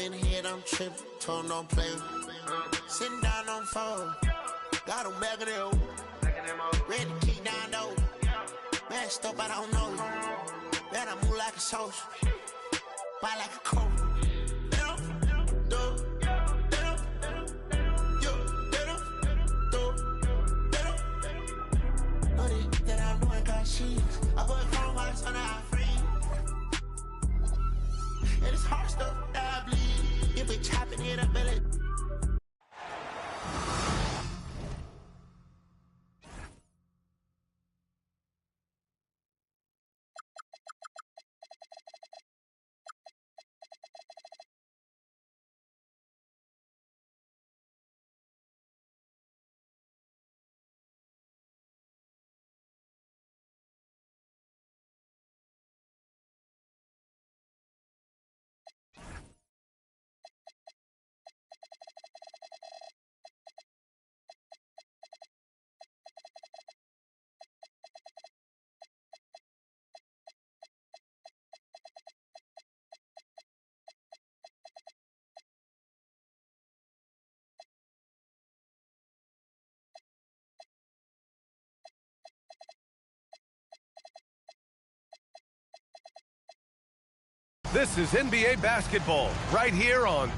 in the head, I'm tripping. Told don't play with me. Sitting down on phone. Got him back of the ready to kick down though. Messed up, I don't know. Man, I move like a social. Bite like a coat. That I'm doing got sheets. I put chrome hearts on our free. And it's hard stuff that I bleed. You be chopping it up, belly. This is NBA basketball, right here on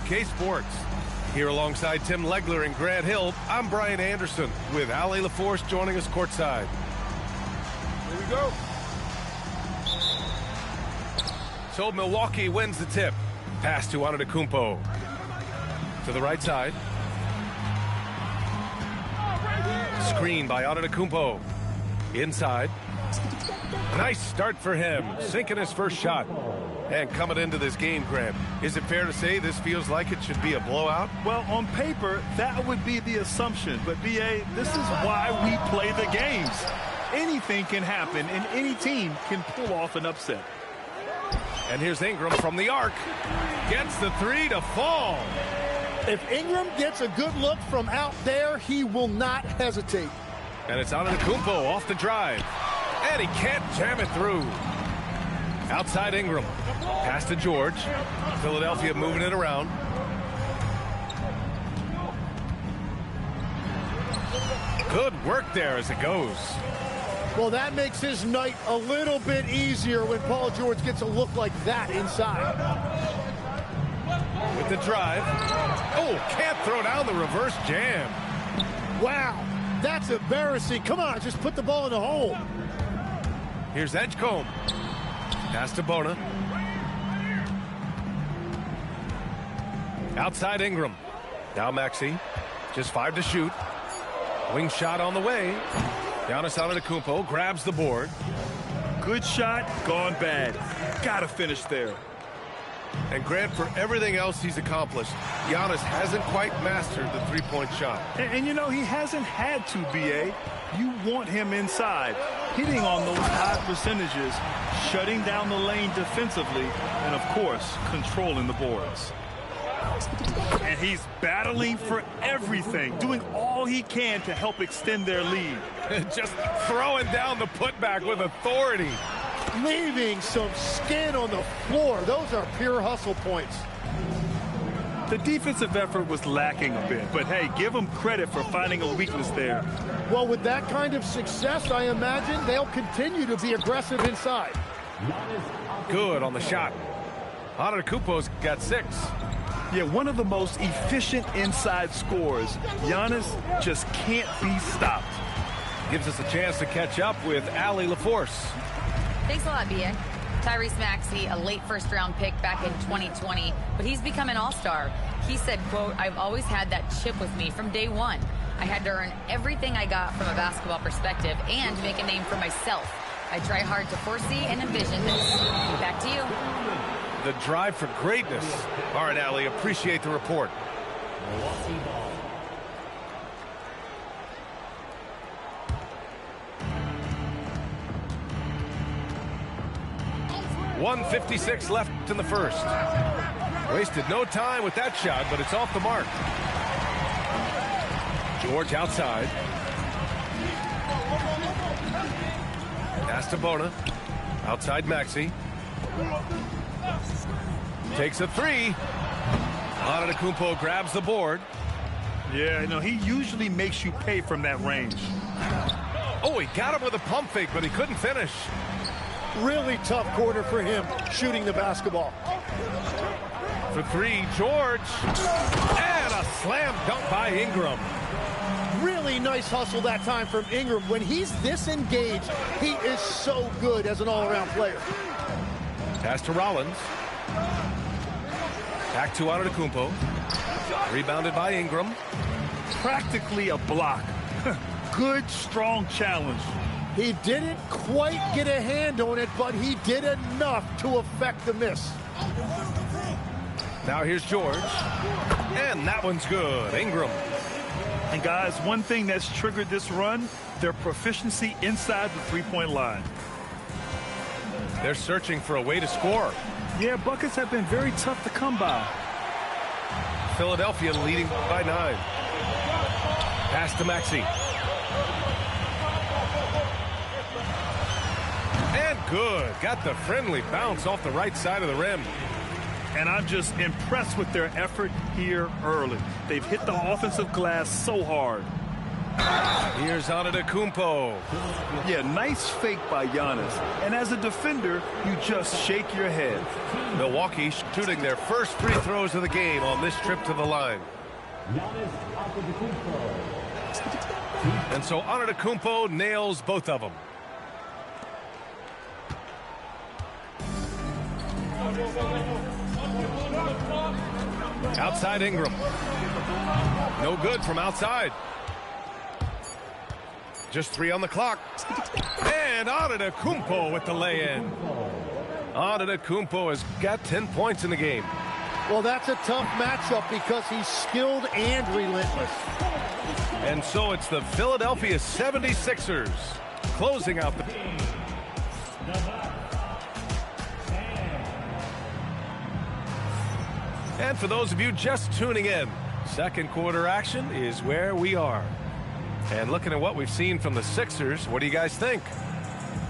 K Sports. Here alongside Tim Legler and Grant Hill, I'm Brian Anderson with Ali LaForce joining us courtside. Here we go. So Milwaukee wins the tip. Pass to Antetokounmpo. To the right side. Screen by Antetokounmpo. Inside. Nice start for him. Sinking his first shot. And coming into this game, Grant, is it fair to say this feels like it should be a blowout? Well, on paper, that would be the assumption. But, B.A., this is why we play the games. Anything can happen, and any team can pull off an upset. And here's Ingram from the arc. Gets the three to fall. If Ingram gets a good look from out there, he will not hesitate. And it's Antetokounmpo off the drive. And he can't jam it through. Outside Ingram. Pass to George. Philadelphia moving it around. Good work there as it goes. Well, that makes his night a little bit easier when Paul George gets a look like that inside. With the drive. Oh, can't throw down the reverse jam. Wow, that's embarrassing. Come on, just put the ball in the hole. Here's Edgecombe. Pass to Bona. Outside Ingram. Now Maxey. Just 5 to shoot. Wing shot on the way. Giannis Antetokounmpo grabs the board. Good shot, gone bad. Gotta finish there. And Grant, for everything else he's accomplished, Giannis hasn't quite mastered the three-point shot. And you know, he hasn't had to, B.A. You want him inside, hitting on those high percentages, shutting down the lane defensively, and, of course, controlling the boards. And he's battling for everything, doing all he can to help extend their lead. Just throwing down the putback with authority. Leaving some skin on the floor. Those are pure hustle points. The defensive effort was lacking a bit, but hey, give them credit for finding a weakness there. Well, with that kind of success, I imagine they'll continue to be aggressive inside. Good on the shot. Antetokounmpo's got 6. Yeah, one of the most efficient inside scorers. Giannis just can't be stopped. Gives us a chance to catch up with Allie LaForce. Thanks a lot, B.A. Tyrese Maxey, a late first-round pick back in 2020, but he's become an all-star. He said, quote, "I've always had that chip with me from day one. I had to earn everything I got from a basketball perspective and make a name for myself. I try hard to foresee and envision this." Back to you. The drive for greatness. All right, Allie, appreciate the report. 1:56 left in the first. Wasted no time with that shot, but it's off the mark. George outside. Pass to Bona. Outside Maxey. Takes a 3. Antetokounmpo grabs the board. Yeah, no, he usually makes you pay from that range. Oh, he got him with a pump fake, but he couldn't finish. Really tough quarter for him shooting the basketball. For 3, George. And a slam dunk by Ingram. Really nice hustle that time from Ingram. When he's this engaged, he is so good as an all-around player. Pass to Rollins. Back to Antetokounmpo. Rebounded by Ingram. Practically a block. Good, strong challenge. He didn't quite get a hand on it, but he did enough to affect the miss. Now here's George. And that one's good. Ingram. And guys, one thing that's triggered this run, their proficiency inside the three-point line. They're searching for a way to score. Yeah, buckets have been very tough to come by. Philadelphia leading by 9. Pass to Maxey. And good. Got the friendly bounce off the right side of the rim. And I'm just impressed with their effort here early. They've hit the offensive glass so hard. Here's Antetokounmpo. Yeah, nice fake by Giannis. And as a defender, you just shake your head. Milwaukee shooting their first free throws of the game on this trip to the line. And so Antetokounmpo nails both of them. Outside Ingram. No good from outside. Just 3 on the clock. And Antetokounmpo with the lay-in. Antetokounmpo has got 10 points in the game. Well, that's a tough matchup because he's skilled and relentless. And so it's the Philadelphia 76ers closing out the... And for those of you just tuning in, second quarter action is where we are. And looking at what we've seen from the Sixers, what do you guys think?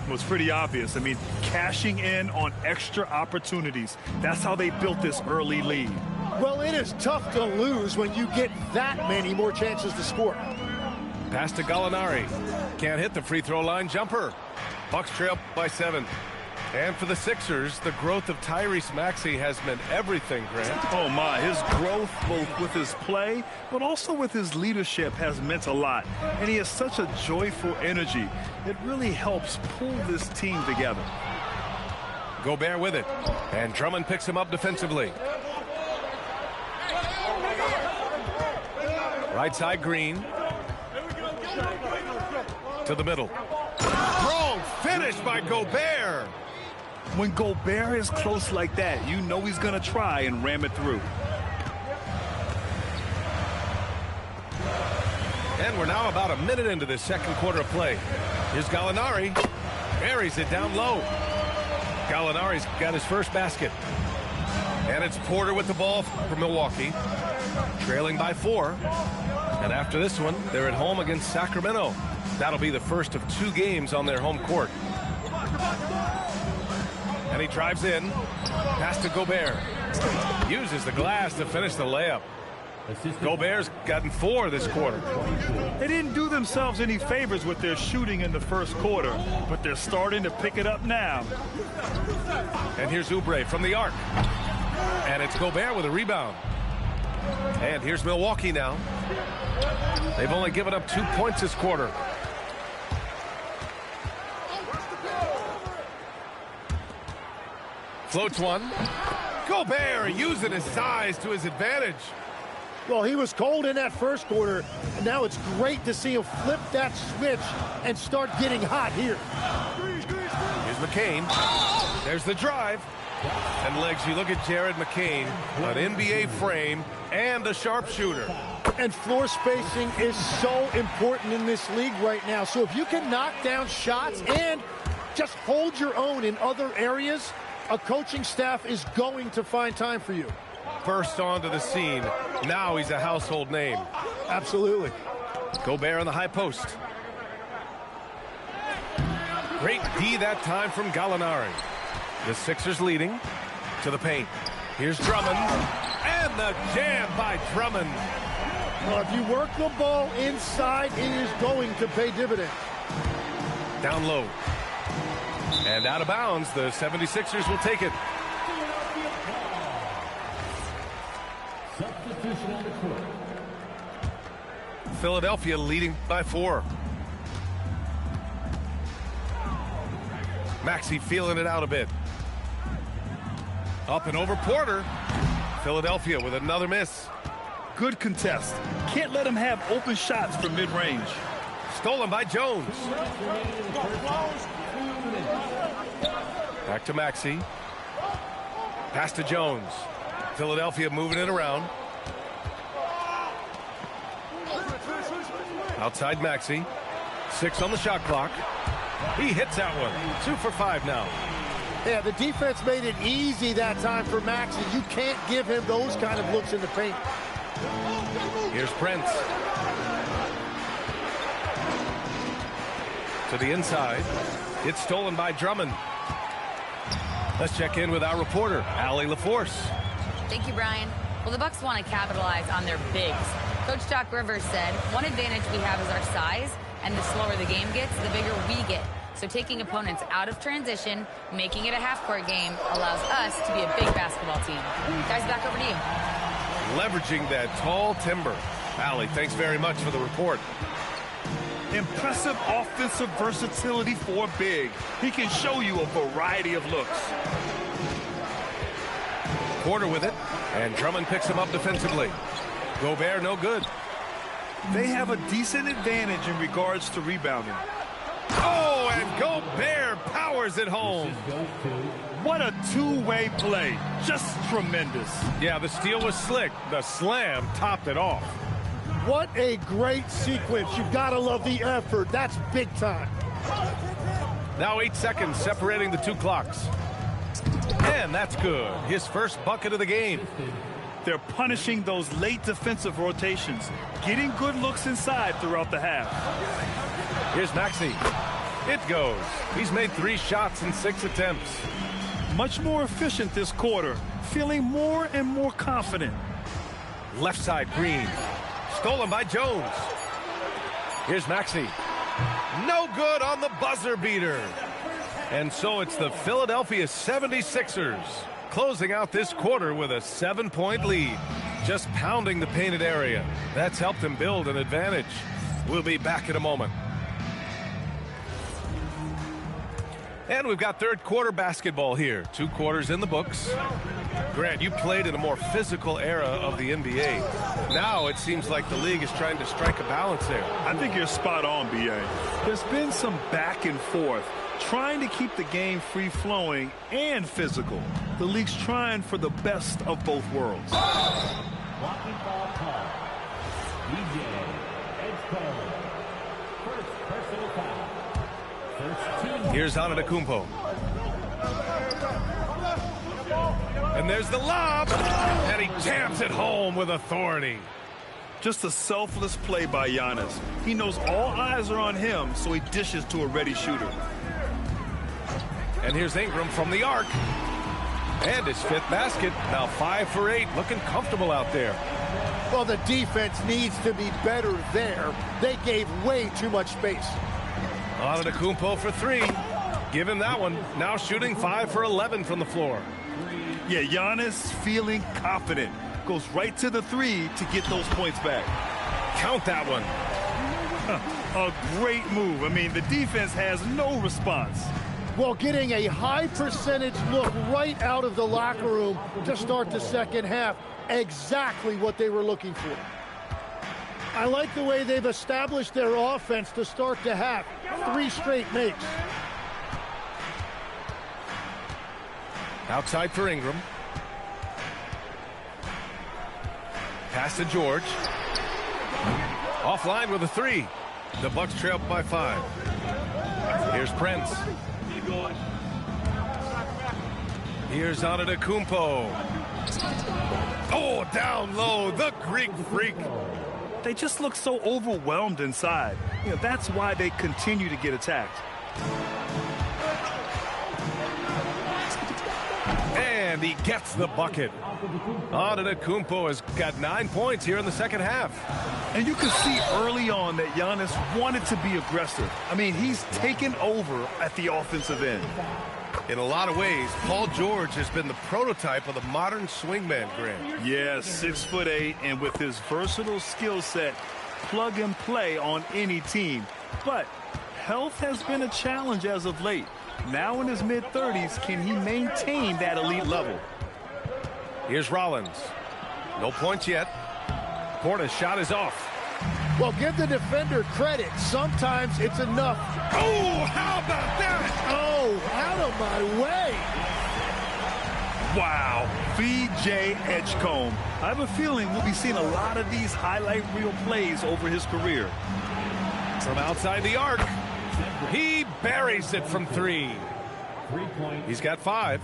It was pretty obvious. I mean, cashing in on extra opportunities. That's how they built this early lead. Well, it is tough to lose when you get that many more chances to score. Pass to Gallinari. Can't hit the free throw line jumper. Bucks trail by 7. And for the Sixers, the growth of Tyrese Maxey has meant everything, Grant. Oh, my. His growth, both with his play, but also with his leadership, has meant a lot. And he has such a joyful energy. It really helps pull this team together. Gobert with it. And Drummond picks him up defensively. Right side, Green. To the middle. Strong finish by Gobert. When Gobert is close like that, you know he's going to try and ram it through. And we're now about a minute into this second quarter of play. Here's Gallinari. Buries it down low. Gallinari's got his first basket. And it's Porter with the ball for Milwaukee. Trailing by 4. And after this one, they're at home against Sacramento. That'll be the first of 2 games on their home court. And And he drives in. Pass to Gobert. Uses the glass to finish the layup. Gobert's gotten 4 this quarter. They didn't do themselves any favors with their shooting in the first quarter, but they're starting to pick it up now. And here's Oubre from the arc. And it's Gobert with a rebound. And here's Milwaukee now. They've only given up 2 points this quarter. Floats one. Gobert using his size to his advantage. Well, he was cold in that first quarter, and now it's great to see him flip that switch and start getting hot here. Here's McCain. There's the drive. And legs, you look at Jared McCain, an NBA frame and a sharpshooter. And floor spacing is so important in this league right now. So if you can knock down shots and just hold your own in other areas, a coaching staff is going to find time for you. Burst onto the scene. Now he's a household name. Absolutely. Gobert on the high post. Great D that time from Gallinari. The Sixers leading to the paint. Here's Drummond. And the jam by Drummond. Well, if you work the ball inside, it is going to pay dividends. Down low. And out of bounds, the 76ers will take it. Philadelphia leading by 4. Maxey feeling it out a bit. Up and over Porter. Philadelphia with another miss. Good contest. Can't let him have open shots from mid-range. Stolen by Jones. Back to Maxey. Pass to Jones. Philadelphia moving it around. Outside Maxey. 6 on the shot clock. He hits that one. 2 for 5 now. Yeah, the defense made it easy that time for Maxey. You can't give him those kind of looks in the paint. Here's Prince. To the inside. It's stolen by Drummond. Let's check in with our reporter, Allie LaForce. Thank you, Brian. Well, the Bucks want to capitalize on their bigs. Coach Doc Rivers said, one advantage we have is our size, and the slower the game gets, the bigger we get. So taking opponents out of transition, making it a half-court game, allows us to be a big basketball team. Guys, back over to you. Leveraging that tall timber. Allie, thanks very much for the report. Impressive offensive versatility for a big. He can show you a variety of looks. Porter with it, and Drummond picks him up defensively. Gobert no good. They have a decent advantage in regards to rebounding. Oh, and Gobert powers it home. What a two-way play. Just tremendous. Yeah, the steal was slick. The slam topped it off. What a great sequence. You've got to love the effort. That's big time. Now 8 seconds separating the 2 clocks. And that's good. His first bucket of the game. They're punishing those late defensive rotations, getting good looks inside throughout the half. Here's Maxey. It goes. He's made 3 shots in 6 attempts. Much more efficient this quarter, feeling more and more confident. Left side, Green. Stolen by Jones. Here's Maxey. No good on the buzzer beater. And so it's the Philadelphia 76ers closing out this quarter with a 7-point lead. Just pounding the painted area. That's helped them build an advantage. We'll be back in a moment. And we've got third quarter basketball here. 2 quarters in the books. Grant, you played in a more physical era of the NBA. Now it seems like the league is trying to strike a balance there. I think you're spot on, B.A. There's been some back and forth, trying to keep the game free-flowing and physical. The league's trying for the best of both worlds. Blocking ball call. DJ, edge call. First personal foul. First team. Here's Antetokounmpo. And there's the lob. And he jams it home with authority. Just a selfless play by Giannis. He knows all eyes are on him, so he dishes to a ready shooter. And here's Ingram from the arc. And his 5th basket. Now 5 for 8. Looking comfortable out there. Well, the defense needs to be better there. They gave way too much space. Antetokounmpo for 3. Give him that one. Now shooting 5 for 11 from the floor. Yeah, Giannis feeling confident. Goes right to the 3 to get those points back. Count that one. A great move. I mean, the defense has no response. Well, getting a high percentage look right out of the locker room to start the second half. Exactly what they were looking for. I like the way they've established their offense to start the half. 3 straight makes. Outside for Ingram. Pass to George. Offline with a 3. The Bucks trail by 5. Here's Prince. Here's Antetokounmpo. Oh, down low, the Greek Freak. They just look so overwhelmed inside. You know, that's why they continue to get attacked. And he gets the bucket. Antetokounmpo has got 9 points here in the second half. And you can see early on that Giannis wanted to be aggressive. I mean, he's taken over at the offensive end. In a lot of ways, Paul George has been the prototype of the modern swingman, Grant. Yeah, 6'8", and with his versatile skill set, plug and play on any team. But health has been a challenge as of late. Now in his mid-30s, can he maintain that elite level? Here's Rollins. No points yet. Porter's shot is off. Well, give the defender credit. Sometimes it's enough. Oh, how about that? Oh, out of my way. Wow, VJ Edgecombe. I have a feeling we'll be seeing a lot of these highlight reel plays over his career. From outside the arc, he buries it from 3. He's got 5.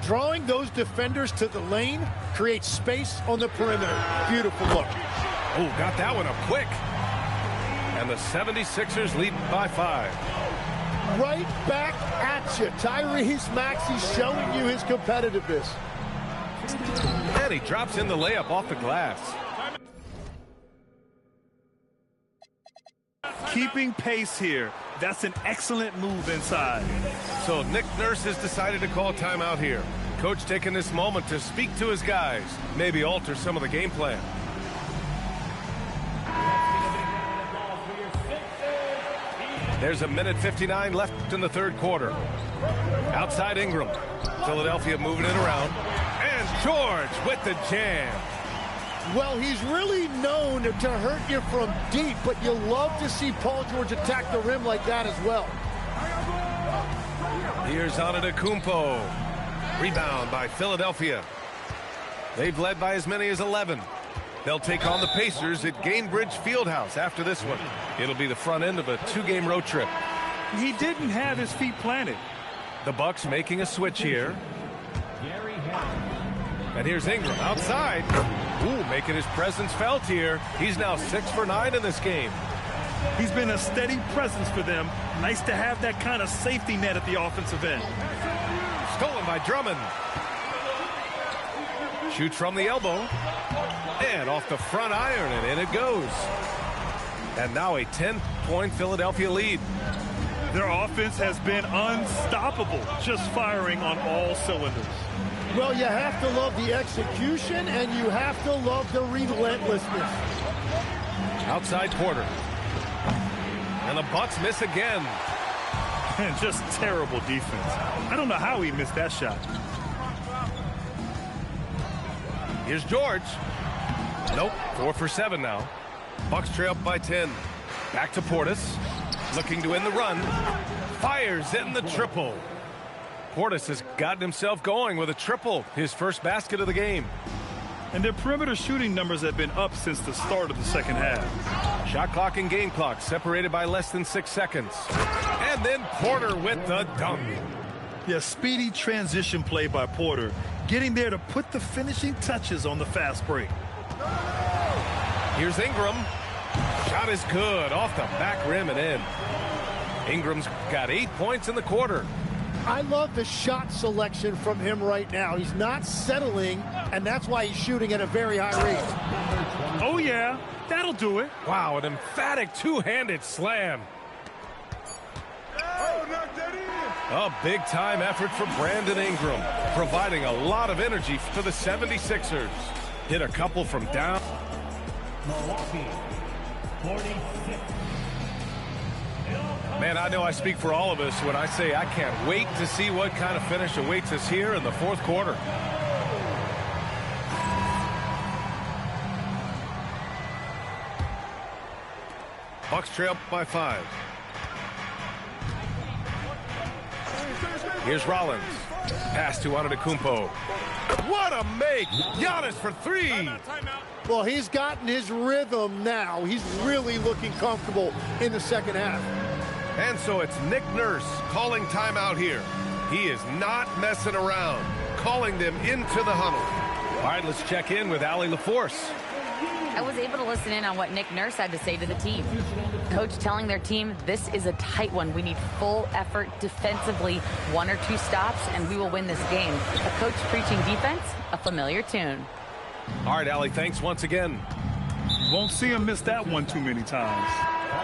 Drawing those defenders to the lane creates space on the perimeter. Beautiful look. Oh, got that one up quick. And the 76ers lead by 5. Right back at you. Tyrese Maxey showing you his competitiveness. And he drops in the layup off the glass. Keeping pace here. That's an excellent move inside. So Nick Nurse has decided to call timeout here. Coach taking this moment to speak to his guys, maybe alter some of the game plan. There's a minute 59 left in the third quarter. Outside Ingram. Philadelphia moving it around. And George with the jam. Well, he's really known to hurt you from deep, but you love to see Paul George attack the rim like that as well. Here's Antetokounmpo. Rebound by Philadelphia. They've led by as many as 11. They'll take on the Pacers at Gainbridge Fieldhouse after this one. It'll be the front end of a 2-game road trip. He didn't have his feet planted. The Bucks making a switch here. And here's Ingram outside. Ooh, making his presence felt here. He's now 6 for 9 in this game. He's been a steady presence for them. Nice to have that kind of safety net at the offensive end. Stolen by Drummond. Shoots from the elbow. And off the front iron, and in it goes. And now a 10-point Philadelphia lead. Their offense has been unstoppable, just firing on all cylinders. Well, you have to love the execution, and you have to love the relentlessness. Outside Porter. And the Bucks miss again. And just terrible defense. I don't know how he missed that shot. Here's George. Nope, 4 for 7 now. Bucks trail by 10. Back to Portis. Looking to end the run. Fires in the triple. Portis has gotten himself going with a triple. His first basket of the game. And their perimeter shooting numbers have been up since the start of the second half. Shot clock and game clock separated by less than 6 seconds. And then Porter with the dunk. Yeah, speedy transition play by Porter. Getting there to put the finishing touches on the fast break. Here's Ingram. Shot is good off the back rim and in. Ingram's got 8 points in the quarter. I love the shot selection from him right now. He's not settling, and that's why he's shooting at a very high rate. Oh, yeah. That'll do it. Wow, an emphatic two-handed slam. A big-time effort for Brandon Ingram, providing a lot of energy for the 76ers. Hit a couple from down. Milwaukee, 46. Man, I know I speak for all of us when I say I can't wait to see what kind of finish awaits us here in the fourth quarter. Bucks trail by 5. Here's Rollins. Pass to Antetokounmpo. What a make! Giannis for 3. Well, he's gotten his rhythm now. He's really looking comfortable in the second half. And so it's Nick Nurse calling timeout here. He is not messing around, calling them into the huddle. All right, let's check in with Allie LaForce. I was able to listen in on what Nick Nurse had to say to the team. Coach telling their team, this is a tight one. We need full effort defensively, 1 or 2 stops, and we will win this game. A coach preaching defense, a familiar tune. All right, Allie, thanks once again. Won't see him miss that one too many times.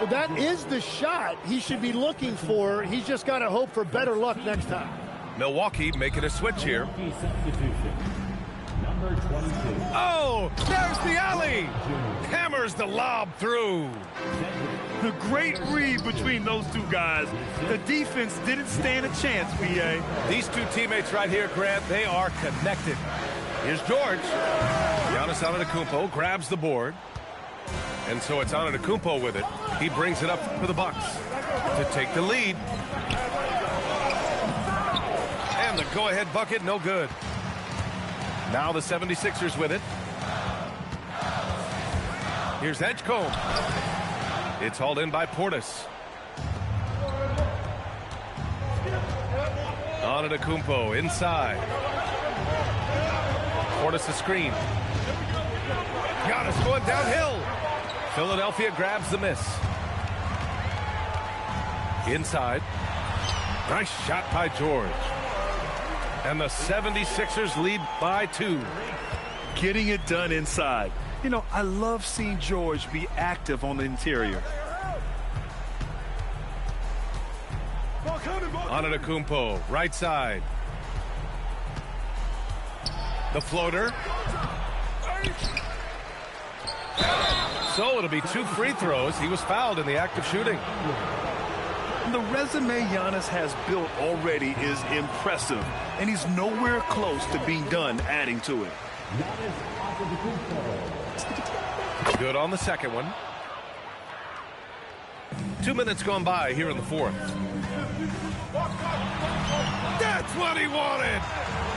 Well, that is the shot he should be looking for. He's just got to hope for better luck next time. Milwaukee making a switch here. Milwaukee substitution. Number 22. Oh, there's the alley. Hammers the lob through. A great read between those two guys. The defense didn't stand a chance, B.A. These two teammates right here, Grant, they are connected. Here's George. Giannis Antetokounmpo grabs the board. And so it's Antetokounmpo with it. He brings it up for the Bucks to take the lead. And the go-ahead bucket, no good. Now the 76ers with it. Here's Edgecombe. It's hauled in by Portis. Antetokounmpo inside. Portis a screen. Giannis going downhill. Philadelphia grabs the miss. Inside. Nice shot by George. And the 76ers lead by 2. Getting it done inside. You know, I love seeing George be active on the interior. Antetokounmpo, right side. The floater. So it'll be 2 free throws. He was fouled in the act of shooting. The resume Giannis has built already is impressive, and he's nowhere close to being done adding to it. Good on the second one. 2 minutes gone by here in the fourth. That's what he wanted!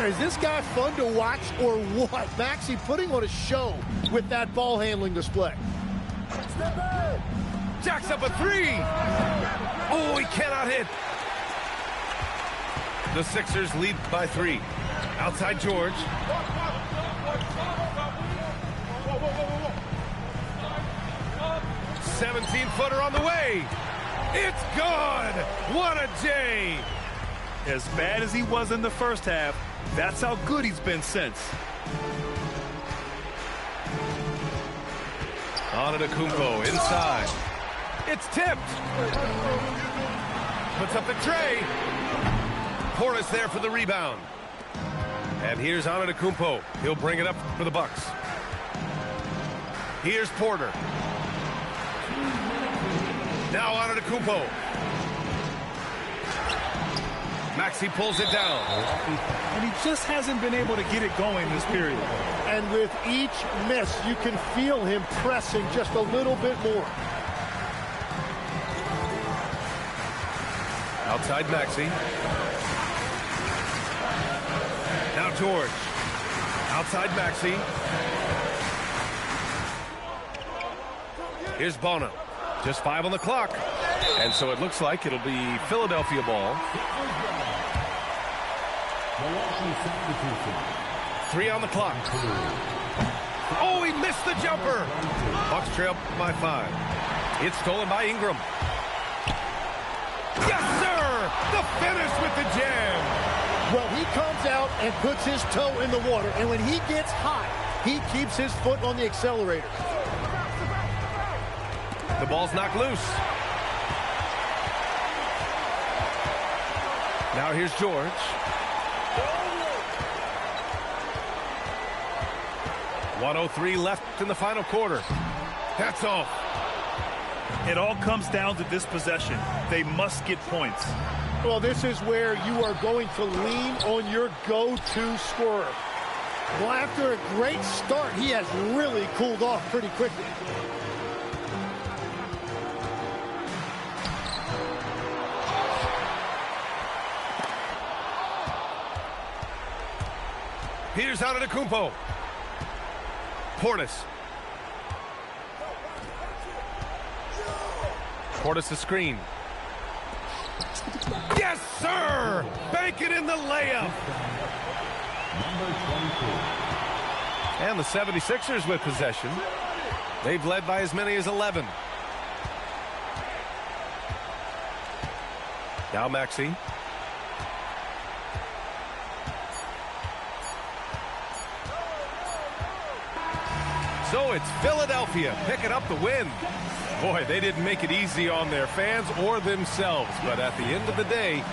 Is this guy fun to watch or what? Maxey putting on a show with that ball handling display. Jacks up a 3! Oh, he cannot hit. The Sixers lead by 3. Outside George. "17-footer on the way. It's good. What a J. As bad as he was in the first half, that's how good he's been since. Antetokounmpo inside. It's tipped. Puts up the tray. Portis there for the rebound. And here's Antetokounmpo. He'll bring it up for the Bucks. Here's Porter. Now Antetokounmpo. Maxey pulls it down. And he just hasn't been able to get it going this period. And with each miss, you can feel him pressing just a little bit more. Outside Maxey. Now George. Outside Maxey. Here's Bono. Just 5 on the clock. And so it looks like it'll be Philadelphia ball. 3 on the clock. Oh, he missed the jumper. Bucks trail by 5. It's stolen by Ingram. Yes, sir! The finish with the jam. Well, he comes out and puts his toe in the water, and when he gets hot, he keeps his foot on the accelerator. The ball's knocked loose. Now here's George. .103 left in the final quarter. That's all. It all comes down to this possession. They must get points. Well, this is where you are going to lean on your go-to scorer. Well, after a great start, he has really cooled off pretty quickly. Here's Antetokounmpo. Portis. Portis the screen. Yes, sir! Bank it in the layup. Number 22. And the 76ers with possession. They've led by as many as 11. Now Maxey. So it's Philadelphia picking up the win. Boy, they didn't make it easy on their fans or themselves, but at the end of the day,